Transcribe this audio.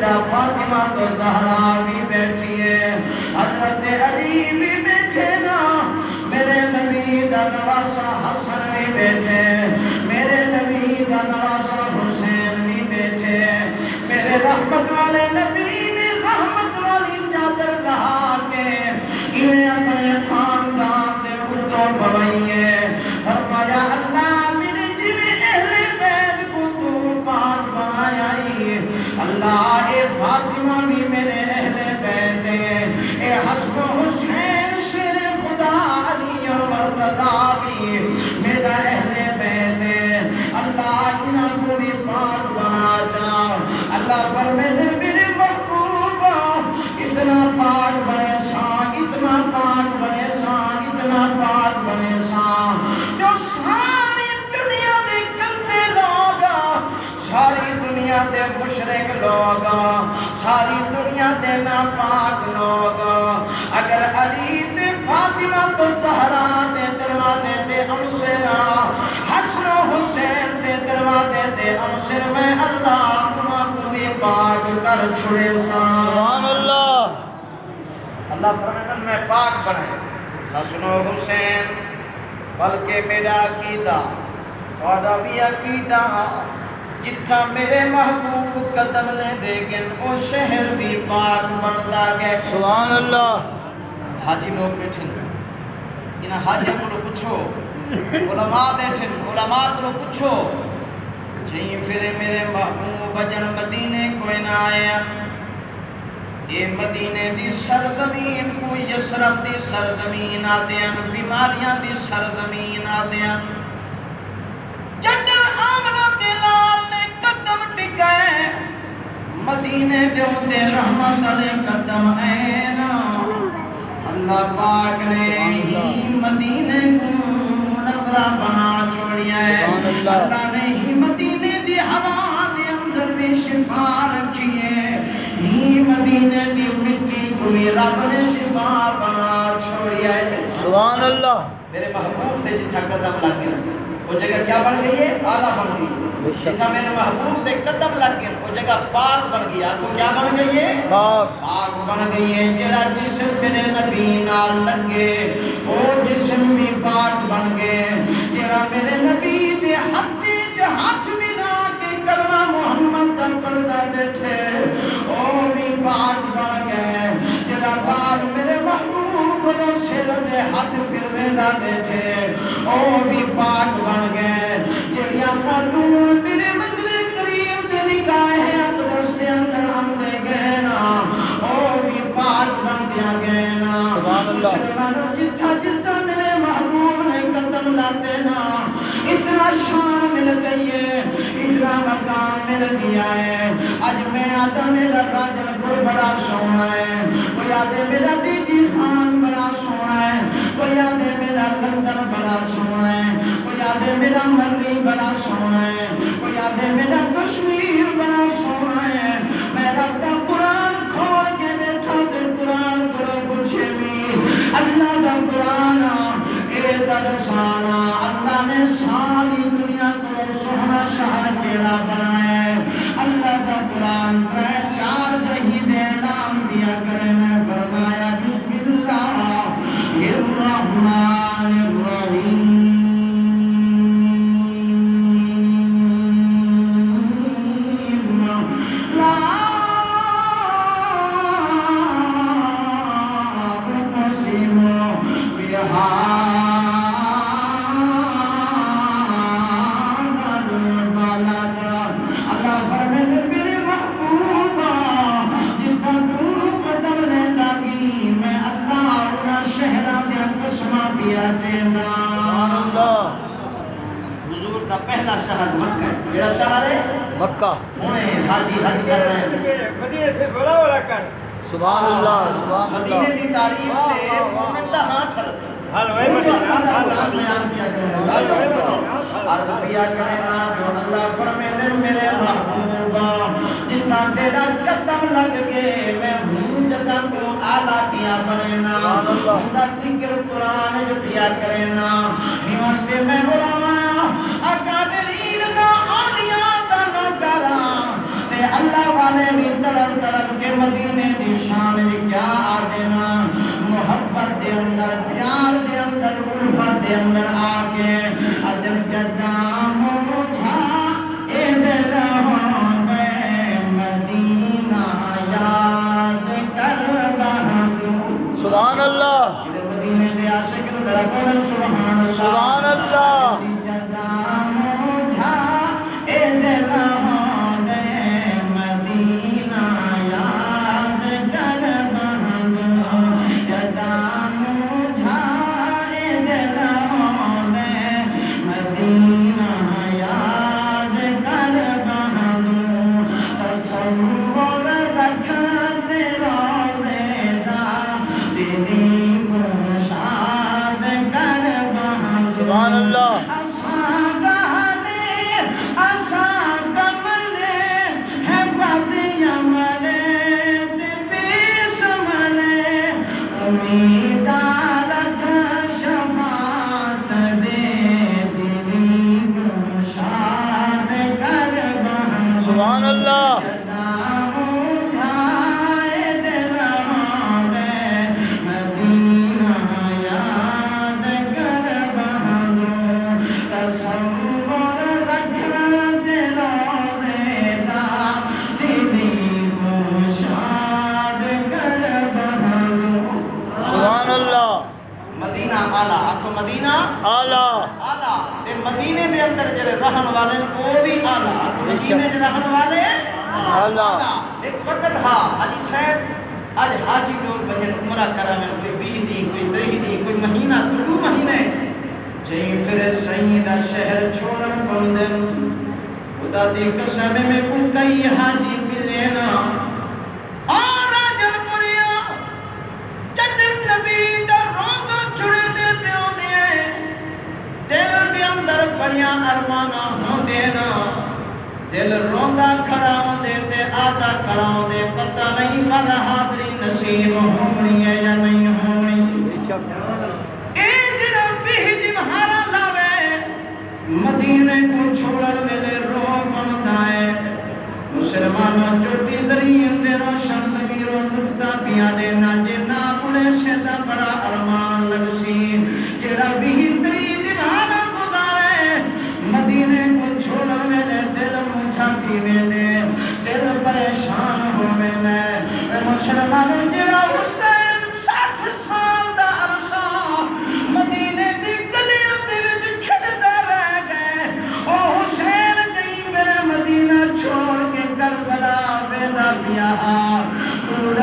سیدہ فاطمہ تو زہرا بھی بیٹھی ہے، حضرت علی بھی بیٹھے نا، میرے نبی دا نواسا حسن بھی بیٹھے، میرے نبی دا نواسا حسین بھی بیٹھے، میرے رحمت والے نبی نے رحمت والی چادر لہا کے انہیں اپنے خاندان دے اتوں بوائیے، فرمایا اللہ میرے جویں اہل بیت کو تو پاک بنایا ہی، اللہ اے فاطمہ بھی میرے اہل بیت ہے، اے حسن و حسین شیر خدا علی اور مرتضیٰ بھی میرا اہل بیت ہے، اللہ انہاں کو بھی پاک بنا جاؤ، اللہ فرمائے میرے محبوب اتنا پاک بنے سا، اتنا پاک بنے سا، اتنا پاک بنے سا، جو ساری دنیا دے گندے لوگ، ساری دنیا دے مشرک لوگ، ساری دنیا دے ناپاک لوگ اگر علی تے فاطمہ تو زہرا دے دروازے تے امسرا، حسن و حسین دے دروازے تے امسر میں اللہ انہاں کو بھی پاک کر چھڑے سا، سبحان اللہ۔ اللہ فرمائے میں پاک بنے حسن و حسین، بلکہ میرا عقیدہ اور بھی عقیدہ جتھا میرے محبوب قدم لے دے گن او شہر بھی پاک بنتا گئے، سبحان اللہ۔ حاجی لوگ بیٹھے انہاں حاجیوں کو پوچھو، علماء بیٹھے علماء کو پوچھو، جہیں پھر میرے محبوب جن مدینے کوئی نہ آیا، یہ مدینے دی سرزمین کو یسرب دی سرزمین آدیاں، بیماریاں دی سرزمین آدیاں، جنڈر آمنہ دلال نے قدم ٹکائے، مدینے دیوں دے رحمت علیہ قدم اینا، اللہ پاک نے ہی مدینے کو منورہ بنا چھوڑیا ہے، اللہ نے ہی مدینے دی ہوا دے اندر بھی شفا رکھی ہے، ہی مدینے دی مٹی کو بھی رب نے شفا بنا چھوڑیا ہے، سبحان اللہ۔ میرے محبوب دے جتھا قدم لگ گئے وہ جگہ کیا بن گئی ہے؟ آلہ بن گئی، جتھا میرے محبوب دے قدم لگ گئے وہ جگہ پاک بن گئی، آپ کو کیا بن گئی ہے؟ پاک بن گئی ہے، جڑا جسم میرے نبی نال لگے وہ جسم بھی پاک بن گئے، جڑا میرے نبی دے ہاتھ ملا کے کلمہ محمد دا پڑھدا بیٹھے وہ بھی پاک بن گئے، جڑا بال میرے محبوب کو سر دے ہاتھ پھروے دا بیٹھے وہ بھی پاک بن گئے، جڑیاں خاتون میرے مجلے کریم دے نکاح اقدس دے اندر آندے گئے نا وہ بھی پاک بن دیا گئے نا، مسلمانوں جتھا جتھا میرے محبوب نے قدم لاتے نا اتنا شان مل گئی ہے، اتنا مقام مل گیا ہے، آج میں آتا میرا راجن کو بڑا سونا ہے، کوئی آدھے میرا ڈی جی خان بڑا سونا ہے، کوئی آدھے میرا لندن بڑا سونا ہے، کوئی آدھے میرا مروی بڑا سونا ہے، کوئی آدھے میرا کشمیر بڑا سونا ہے، میں رب دا قرآن کھول کے بیٹھا تے قرآن کرو پوچھے بھی اللہ دا قرآن اے درسانا، اللہ نے ساری دنیا کو سونا شہر کیڑا بنایا ہے، اللہ دا قرآن ترے چار جہی دے اعلان دیا کرے، میں فرمایا بسم اللہ الرحمن الرحیم، لا اقسم بہذا البلد، اللہ فرمائے میرے محبوب جتھا تو قدم لیتا گی میں اللہ انہاں شہراں دیا قسماں پیا چیندا، حضور دا پہلا شہر مکہ ہے، جڑا شہر ہے مکہ، انہیں حاجی حج کر رہے ہیں، مدینے سے بڑا والا کر سبحان اللہ، سبحان مدینے اللہ۔ دی تعریف تے مومن دا ہاں ٹھلتے حال وے وہ جو بڑا اللہ دا قرآن بیان کیا کرے عرض کیا کرے نا جو اللہ فرمائے میرے محبوبا جتنا تیرا قدم لگ گئے میں ہوں جگہ کو آلہ کیا بنے نا ہمدا ذکر قرآن جو کیا کرے نا واسطے میں علماء اکابرین دا اولیاء دا نوکرا تے اللہ والے بھی تڑپ اندر پیار دے اندر الفت دے اندر آکے دل جدا مجھا اے دل ہوندے مدینہ یاد کر بہادر سبحان اللہ مدینے دے عاشق نو ذرا بولن سبحان اللہ سبحان اللہ جدا مجھا اے دل ہوندے مدینہ یاد کر بہادر جدا مجھا اے دل ہوندے مدینہ یاد کر بہادر تصور رکھ دے روزے دا دلی کو شاد کر بہادر سبحان اللہ سبحان اللہ سبحان اللہ مدینہ آلہ آکھو مدینہ اعلیٰ آلہ تے مدینے دے اندر جڑے رہن والے وہ بھی آلہ آکھو مدینے دے رہن والے اعلیٰ ایک وقت ہا حاجی صاحب آج حاجی لوگ بنجن عمرہ کرامن کوئی 20 دی کوئی 30 دی کوئی مہینہ کوئی 2 مہینے جہیں پھر سیدہ شہر چھوڑن پوندن خدا دی قسم میں کو کئی حاجی ملے نا اور جن پوریا چٹم نبی دا روز چھڑے دے پیو دے دل دے اندر بڑیاں ارمانہ ہوندے نا دل روندا کھڑا ہوندے تے آدھا کھڑا ہوندے پتہ نہیں پر حاضری نصیب ہونی ہے یا نہیں ہونی اے جڑا بھی جمہارا لاوے مدینے کو چھوڑن ویلے رو بندا ہے مسلمانوں چوٹی درین دے روشن ضمیروں نکتا پیا دینا جنا بڑے شیطا بڑا ارمان لگسی جڑا بھی ترین جمہارا گزارے مدینے کو چھوڑن ویلے دل مجھاتی ویلے دل پریشان ہو ویلے مسلمانوں جڑا حسین 60 سال دا عرصہ مدینے دی گلیاں دے وچ کھڑدا رہ گئے او حسین جئی میرے مدینہ چھوڑ کے کربلا ویندا پیا تو